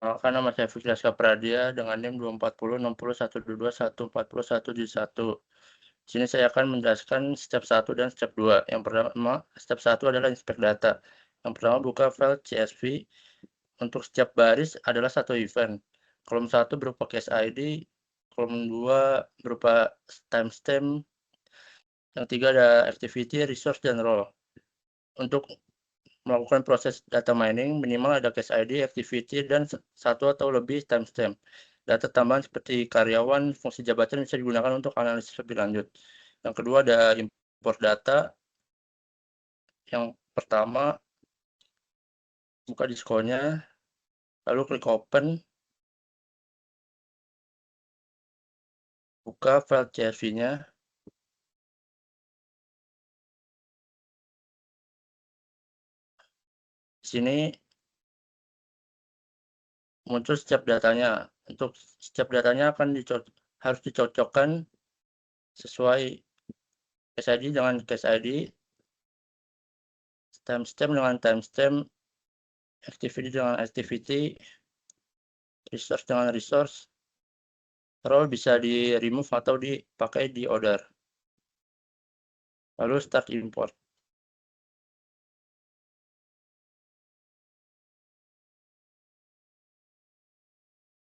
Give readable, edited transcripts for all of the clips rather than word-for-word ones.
Perkenalkan, nama saya Fikri Aska Pradia dengan NIM 2406012140171. Di sini saya akan menjelaskan step 1 dan step 2. Yang pertama, step 1 adalah inspect data. Yang pertama, buka file CSV. Untuk setiap baris adalah satu event. Kolom 1 berupa case ID, kolom 2 berupa timestamp, yang 3 ada activity, resource, dan role. Untuk melakukan proses data mining, minimal ada case ID, activity, dan satu atau lebih timestamp. Data tambahan seperti karyawan, fungsi jabatan bisa digunakan untuk analisis lebih lanjut. Yang kedua ada import data. Yang pertama, buka diskonya, lalu klik open, buka file CSV-nya. Di sini muncul setiap datanya. Untuk setiap datanya harus dicocokkan sesuai case ID dengan case ID, timestamp dengan timestamp, activity dengan activity, resource dengan resource, role bisa di remove atau dipakai di order. Lalu start import.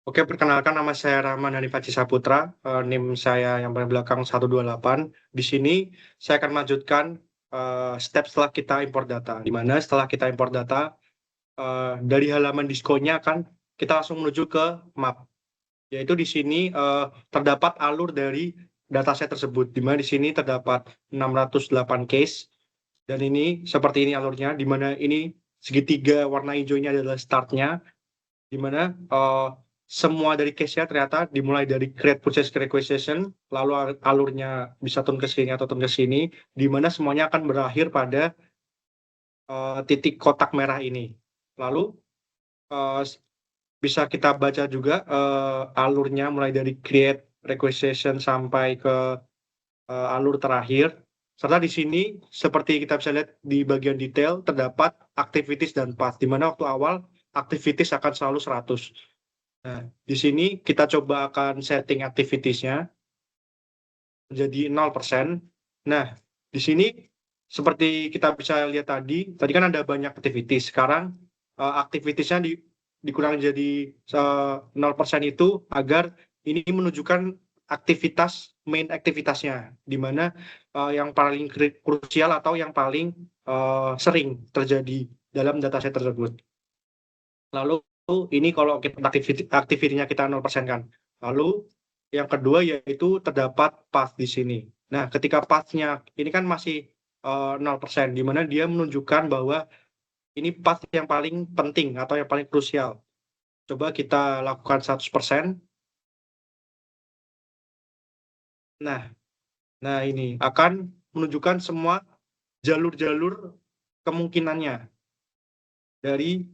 Oke, perkenalkan nama saya Rahman Hanifah Saputra, NIM saya yang paling belakang 128. Di sini saya akan melanjutkan step setelah kita import data. Di mana setelah kita import data, dari halaman diskonya akan kita langsung menuju ke map. Yaitu di sini terdapat alur dari dataset tersebut. Di mana di sini terdapat 608 case. Dan ini seperti ini alurnya, di mana ini segitiga warna hijaunya adalah startnya, di mana semua dari case-nya ternyata dimulai dari create process requisition, lalu alurnya bisa turun ke sini atau turun ke sini, di mana semuanya akan berakhir pada titik kotak merah ini. Lalu bisa kita baca juga alurnya mulai dari create requisition sampai ke alur terakhir. Serta di sini seperti kita bisa lihat di bagian detail terdapat activities dan path, di mana waktu awal activities akan selalu 100. Nah, di sini kita coba akan setting activities-nya menjadi 0%. Nah, di sini seperti kita bisa lihat tadi kan ada banyak activities. Sekarang activities-nya dikurangi jadi 0% itu agar ini menunjukkan aktivitas main aktivitasnya, di mana yang paling krusial atau yang paling sering terjadi dalam dataset tersebut. Lalu ini kalau kita aktivitinya kita 0% kan. Lalu yang kedua yaitu terdapat path di sini. Nah, ketika path-nya ini kan masih 0%, di mana dia menunjukkan bahwa ini path yang paling penting atau yang paling krusial. Coba kita lakukan 100%. Nah ini akan menunjukkan semua jalur-jalur kemungkinannya dari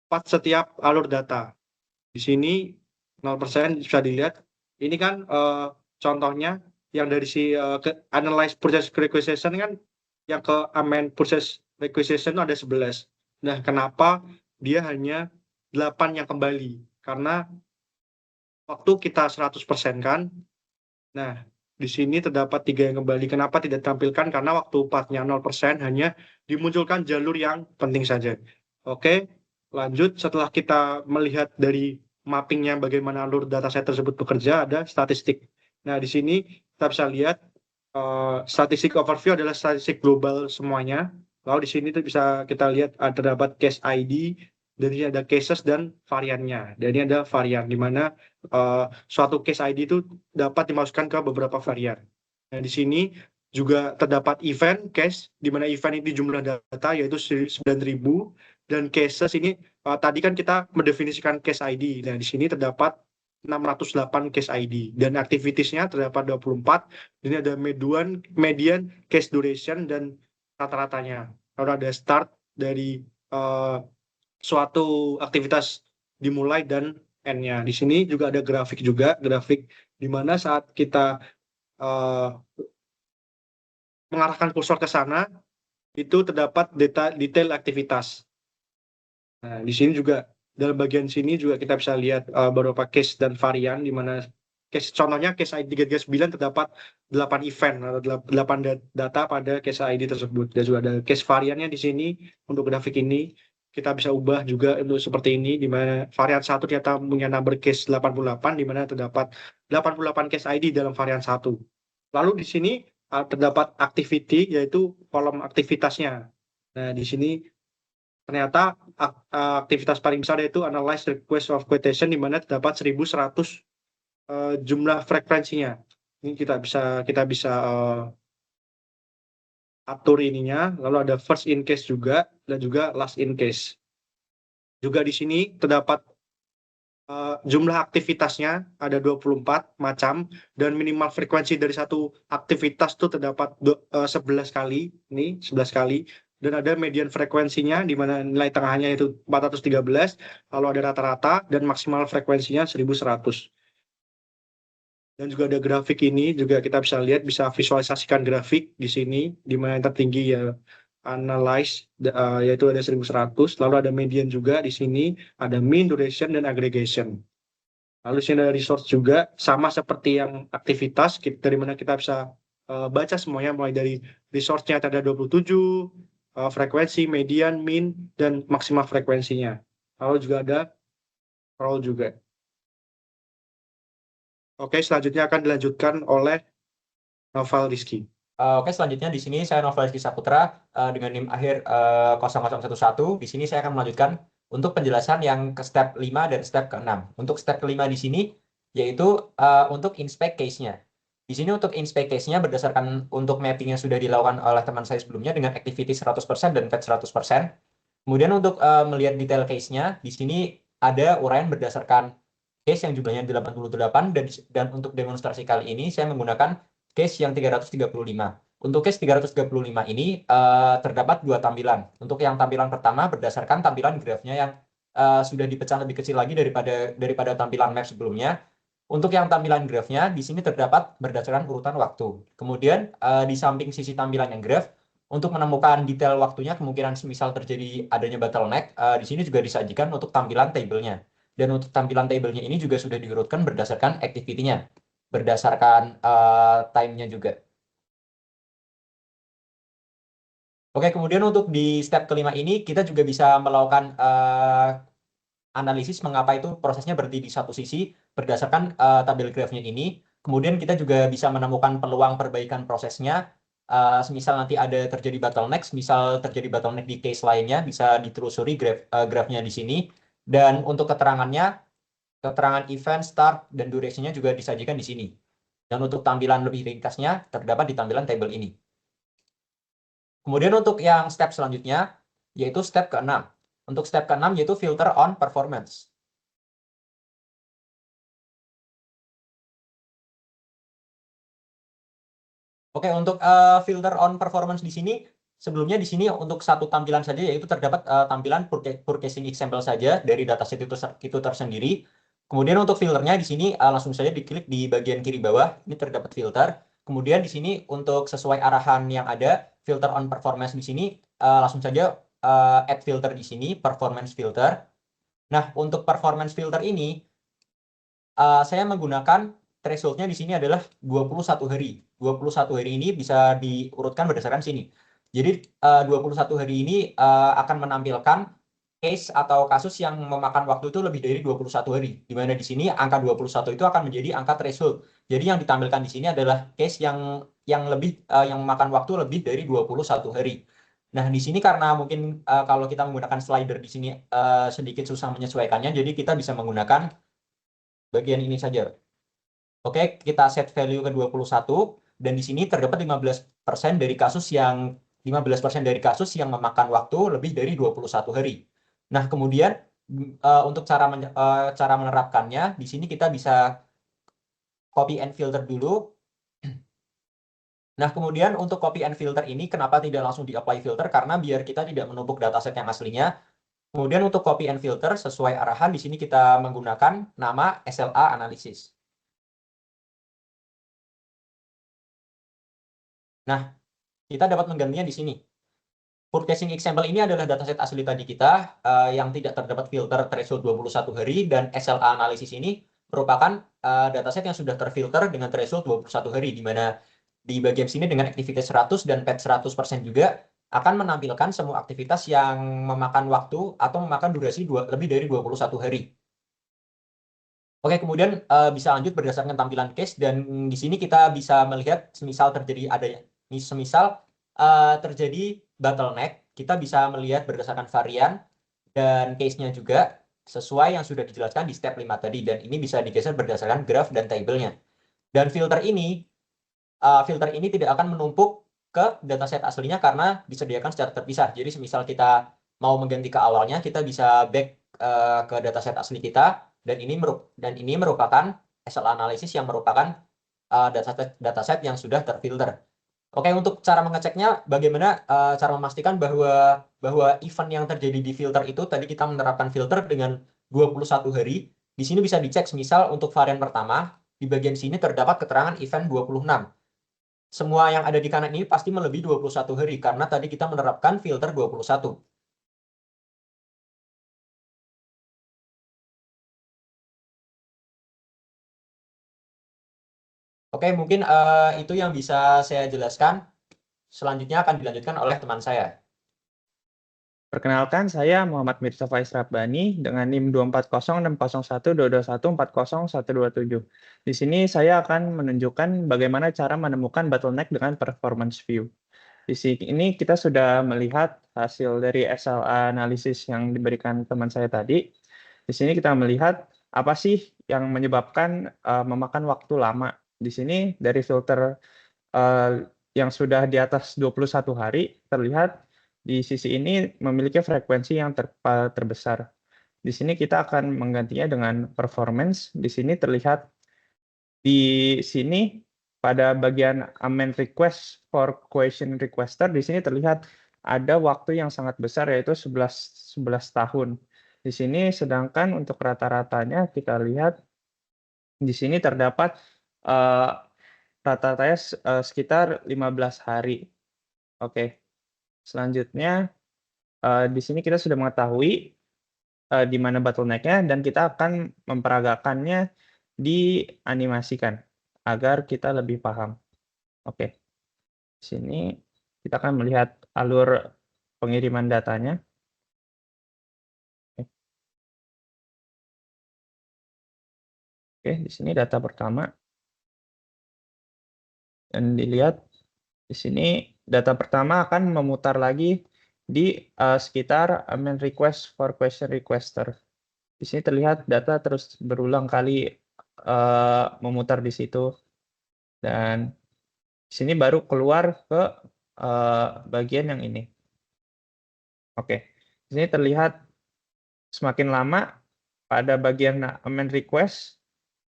path setiap alur data. Di sini 0% bisa dilihat. Ini kan contohnya yang dari si analyze process requisition kan, yang ke amend process requisition ada 11. Nah, kenapa dia hanya 8 yang kembali? Karena waktu kita 100% kan. Nah, di sini terdapat 3 yang kembali. Kenapa tidak ditampilkan? Karena waktu path-nya 0% hanya dimunculkan jalur yang penting saja. Oke, lanjut. Setelah kita melihat dari mappingnya bagaimana alur dataset tersebut bekerja, ada statistik. Nah, di sini kita bisa lihat statistik overview adalah statistik global semuanya. Lalu di sini bisa kita lihat terdapat case ID, dan ini ada cases dan variannya. Dan ini ada varian, di mana suatu case ID itu dapat dimasukkan ke beberapa varian. Nah, di sini juga terdapat event case, di mana event ini jumlah data yaitu 9.000, dan cases ini tadi kan kita mendefinisikan case ID. Nah, di sini terdapat 608 case ID, dan activitiesnya terdapat 24. Ini ada median case duration dan rata-ratanya. Lalu ada start dari suatu aktivitas dimulai dan end-nya. Di sini juga ada grafik di mana saat kita mengarahkan kursor ke sana, itu terdapat detail aktivitas. Nah, di sini juga dalam bagian sini juga kita bisa lihat beberapa case dan varian, di mana contohnya case ID 339 terdapat 8 event atau 8 data pada case ID tersebut. Dan juga ada case variannya di sini. Untuk grafik ini kita bisa ubah juga untuk seperti ini, di mana varian 1 ternyata punya number case 88, di mana terdapat 88 case ID dalam varian 1. Lalu di sini terdapat activity, yaitu kolom aktivitasnya. Nah, di sini ternyata aktivitas paling besar yaitu analyze request of quotation, di mana terdapat 1.100 jumlah frekuensinya. Ini kita bisa atur ininya. Lalu ada first in case juga, dan juga last in case. Juga di sini terdapat jumlah aktivitasnya ada 24 macam, dan minimal frekuensi dari satu aktivitas itu terdapat 11 kali. Ini 11 kali. Dan ada median frekuensinya, di mana nilai tengahnya itu 413, lalu ada rata-rata, dan maksimal frekuensinya 1100. Dan juga ada grafik ini, juga kita bisa lihat, bisa visualisasikan grafik di sini, di mana yang tertinggi ya analyze, yaitu ada 1100, lalu ada median juga di sini, ada mean, duration, dan aggregation. Lalu sini ada resource juga, sama seperti yang aktivitas, dari mana kita bisa baca semuanya, mulai dari resource-nya ada 27, frekuensi, median, mean, dan maksimal frekuensinya. Lalu juga ada roll juga. Oke, selanjutnya akan dilanjutkan oleh Noval Rizky. Oke, selanjutnya di sini saya Noval Rizky Saputra dengan NIM akhir 0011. Di sini saya akan melanjutkan untuk penjelasan yang ke step 5 dan step ke-6. Untuk step ke-5 di sini yaitu untuk inspect case-nya. Di sini untuk inspect case-nya berdasarkan untuk mapping yang sudah dilakukan oleh teman saya sebelumnya dengan activity 100% dan fetch 100%. Kemudian untuk melihat detail case-nya, di sini ada uraian berdasarkan case yang jumlahnya 88, dan untuk demonstrasi kali ini saya menggunakan case yang 335. Untuk case 335 ini terdapat dua tampilan. Untuk yang tampilan pertama berdasarkan tampilan grafnya yang sudah dipecah lebih kecil lagi daripada tampilan map sebelumnya. Untuk yang tampilan grafnya di sini terdapat berdasarkan urutan waktu. Kemudian di samping sisi tampilan yang graf, untuk menemukan detail waktunya, kemungkinan misal terjadi adanya bottleneck, di sini juga disajikan untuk tampilan tabelnya. Dan untuk tampilan tabelnya ini juga sudah diurutkan berdasarkan activity-nya, berdasarkan time-nya juga. Oke, kemudian untuk di step kelima ini, kita juga bisa melakukan analisis mengapa itu prosesnya berhenti di satu sisi berdasarkan tabel grafnya ini. Kemudian kita juga bisa menemukan peluang perbaikan prosesnya. Semisal nanti ada terjadi bottleneck, misal terjadi bottleneck di case lainnya, bisa ditelusuri grafnya di sini. Dan untuk keterangannya, keterangan event, start, dan duration-nya juga disajikan di sini. Dan untuk tampilan lebih ringkasnya terdapat di tampilan tabel ini. Kemudian untuk yang step selanjutnya, yaitu step ke-6. Untuk step ke-6 yaitu filter on performance. Oke, untuk filter on performance di sini, sebelumnya di sini untuk satu tampilan saja, yaitu terdapat tampilan purchasing example saja dari dataset itu tersendiri. Kemudian untuk filternya di sini langsung saja diklik di bagian kiri bawah, ini terdapat filter. Kemudian di sini untuk sesuai arahan yang ada, filter on performance di sini langsung saja add filter di sini, performance filter. Nah, untuk performance filter ini, saya menggunakan threshold-nya di sini adalah 21 hari. 21 hari ini bisa diurutkan berdasarkan sini. Jadi 21 hari ini akan menampilkan case atau kasus yang memakan waktu itu lebih dari 21 hari. Di mana di sini angka 21 itu akan menjadi angka threshold. Jadi yang ditampilkan di sini adalah case yang memakan waktu lebih dari 21 hari. Nah, di sini karena mungkin kalau kita menggunakan slider di sini sedikit susah menyesuaikannya, jadi kita bisa menggunakan bagian ini saja. Oke, kita set value ke 21, dan di sini terdapat 15% dari kasus yang memakan waktu lebih dari 21 hari. Nah, kemudian untuk cara menerapkannya, di sini kita bisa copy and filter dulu. Nah, kemudian untuk copy and filter ini kenapa tidak langsung di-apply filter? Karena biar kita tidak menumpuk dataset yang aslinya. Kemudian untuk copy and filter sesuai arahan, di sini kita menggunakan nama SLA analysis. Nah, kita dapat menggantinya di sini. Purchasing example ini adalah dataset asli tadi kita yang tidak terdapat filter threshold 21 hari, dan SLA analisis ini merupakan dataset yang sudah terfilter dengan threshold 21 hari, di mana di bagian sini dengan aktivitas 100 dan pet 100% juga akan menampilkan semua aktivitas yang memakan waktu atau memakan durasi lebih dari 21 hari. Oke, kemudian bisa lanjut berdasarkan tampilan case, dan di sini kita bisa melihat semisal terjadi bottleneck, kita bisa melihat berdasarkan varian dan case-nya juga sesuai yang sudah dijelaskan di step 5 tadi, dan ini bisa digeser berdasarkan graph dan tabelnya. Dan filter ini tidak akan menumpuk ke dataset aslinya karena disediakan secara terpisah. Jadi semisal kita mau mengganti ke awalnya, kita bisa back ke dataset asli kita, dan ini merupakan SL analisis yang merupakan dataset yang sudah terfilter. Oke, untuk cara mengeceknya, bagaimana cara memastikan bahwa event yang terjadi di filter itu, tadi kita menerapkan filter dengan 21 hari. Di sini bisa dicek, misal untuk varian pertama, di bagian sini terdapat keterangan event 26. Semua yang ada di kanan ini pasti melebihi 21 hari, karena tadi kita menerapkan filter 21. Oke, mungkin itu yang bisa saya jelaskan. Selanjutnya akan dilanjutkan oleh teman saya. Perkenalkan, saya Muhammad Mirza Faiz Rabbani dengan NIM 240606122140127. Di sini saya akan menunjukkan bagaimana cara menemukan bottleneck dengan performance view. Di sini kita sudah melihat hasil dari SLA analisis yang diberikan teman saya tadi. Di sini kita melihat apa sih yang menyebabkan memakan waktu lama. Di sini dari filter yang sudah di atas 21 hari terlihat di sisi ini memiliki frekuensi yang terbesar. Di sini kita akan menggantinya dengan performance. Di sini terlihat di sini pada bagian amend request for question requester, di sini terlihat ada waktu yang sangat besar, yaitu 11 tahun. Di sini sedangkan untuk rata-ratanya kita lihat di sini terdapat rata-ratanya sekitar 15 hari. Oke. Selanjutnya di sini kita sudah mengetahui di mana bottleneck-nya, dan kita akan memperagakannya dianimasikan agar kita lebih paham. Oke. Di sini kita akan melihat alur pengiriman datanya. Oke, di sini data pertama. Dan dilihat di sini data pertama akan memutar lagi di sekitar amend request for question requester. Di sini terlihat data terus berulang kali memutar di situ, dan di sini baru keluar ke bagian yang ini. Oke, di sini terlihat semakin lama pada bagian amend request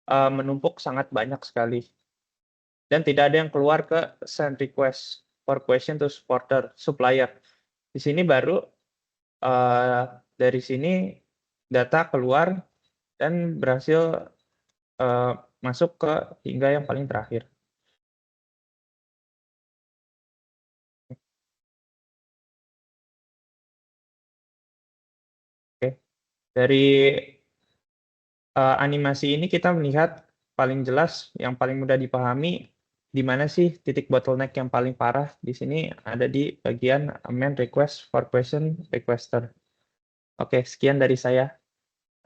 menumpuk sangat banyak sekali, dan tidak ada yang keluar ke send request for question to supplier. Di sini baru dari sini data keluar dan berhasil masuk ke hingga yang paling terakhir. Oke, dari animasi ini kita melihat paling jelas, yang paling mudah dipahami, di mana sih titik bottleneck yang paling parah. Di sini ada di bagian amend request for question requester. Oke, sekian dari saya.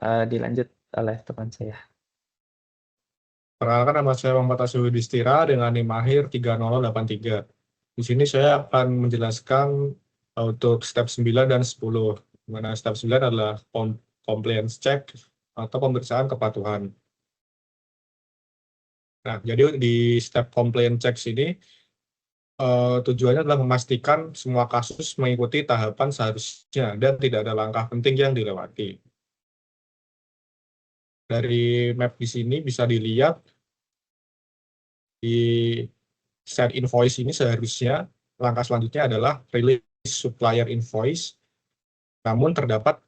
Dilanjut oleh teman saya. Perkenalkan, nama saya Muhammad Asyul Distira dengan NIM akhir 3083. Di sini saya akan menjelaskan untuk step 9 dan 10. Di mana step 9 adalah compliance check atau pemeriksaan kepatuhan. Nah, jadi di step compliance check ini tujuannya adalah memastikan semua kasus mengikuti tahapan seharusnya dan tidak ada langkah penting yang dilewati. Dari map di sini bisa dilihat di set invoice ini seharusnya langkah selanjutnya adalah release supplier invoice, namun terdapat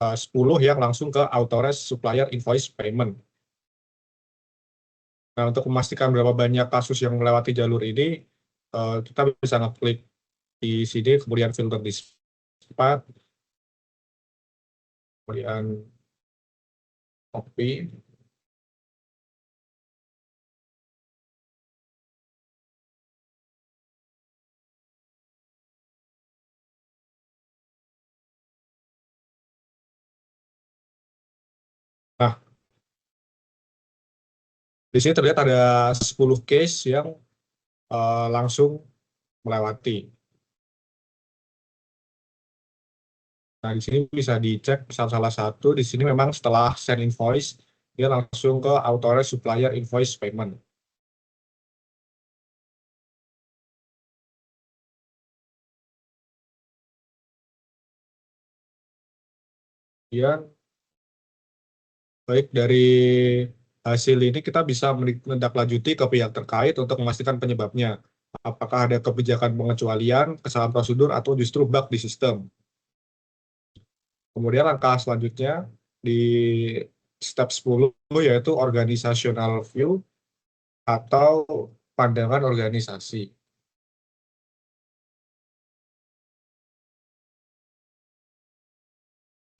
10 yang langsung ke authorize supplier invoice payment. Nah, untuk memastikan berapa banyak kasus yang melewati jalur ini, kita bisa ngeklik di sini, kemudian filter di spot, kemudian copy. Nah, di sini terlihat ada 10 case yang langsung melewati. Nah, di sini bisa dicek misal salah satu, di sini memang setelah send invoice, dia langsung ke authorized supplier invoice payment. Kemudian, baik dari hasil ini kita bisa menindaklanjuti ke pihak terkait untuk memastikan penyebabnya. Apakah ada kebijakan pengecualian, kesalahan prosedur, atau justru bug di sistem. Kemudian langkah selanjutnya di step 10 yaitu organizational view atau pandangan organisasi.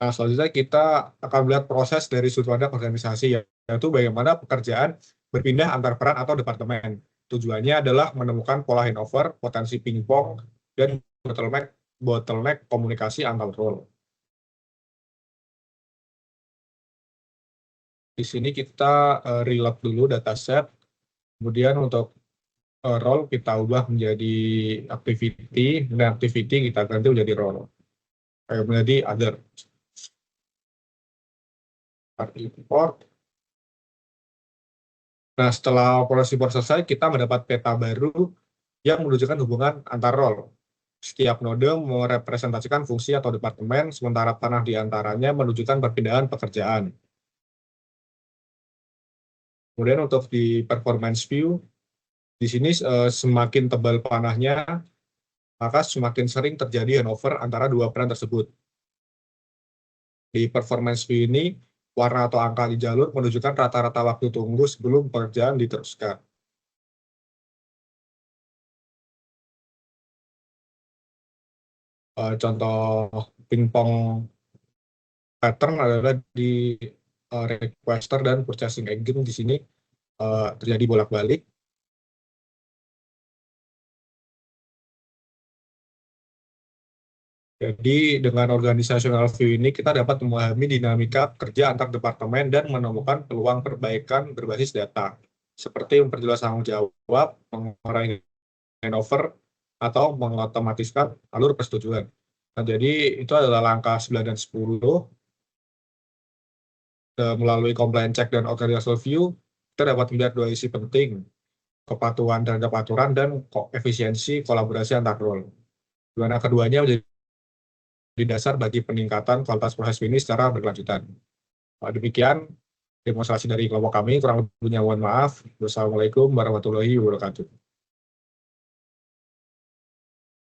Nah, selanjutnya kita akan melihat proses dari sudut pandang organisasi, yaitu bagaimana pekerjaan berpindah antar peran atau departemen. Tujuannya adalah menemukan pola handover, potensi pingpong, dan bottleneck komunikasi antar role. Di sini kita reload dulu dataset, kemudian untuk role kita ubah menjadi activity, dan activity kita ganti menjadi role. Menjadi other. Import. Nah, setelah proses import selesai, kita mendapat peta baru yang menunjukkan hubungan antar role. Setiap node merepresentasikan fungsi atau departemen, sementara panah di antaranya menunjukkan perpindahan pekerjaan. Kemudian untuk di performance view, di sini semakin tebal panahnya, maka semakin sering terjadi handover antara dua peran tersebut. Di performance view ini, warna atau angka di jalur menunjukkan rata-rata waktu tunggu sebelum pekerjaan diteruskan. Contoh pingpong pattern adalah di requester dan purchasing agent di sini terjadi bolak-balik. Jadi dengan organizational view ini kita dapat memahami dinamika kerja antar departemen dan menemukan peluang perbaikan berbasis data, seperti memperjelas tanggung jawab, mengurangi handover, atau mengotomatiskan alur persetujuan. Nah, jadi itu adalah langkah 9 dan 10. Melalui compliance check dan organizational view, kita dapat melihat dua isi penting, kepatuhan terhadap aturan dan efisiensi kolaborasi antar role. Di mana keduanya menjadi dasar bagi peningkatan kualitas proses ini secara berkelanjutan. Demikian demonstrasi dari kelompok kami, kurang lebihnya mohon maaf. Wassalamualaikum warahmatullahi wabarakatuh.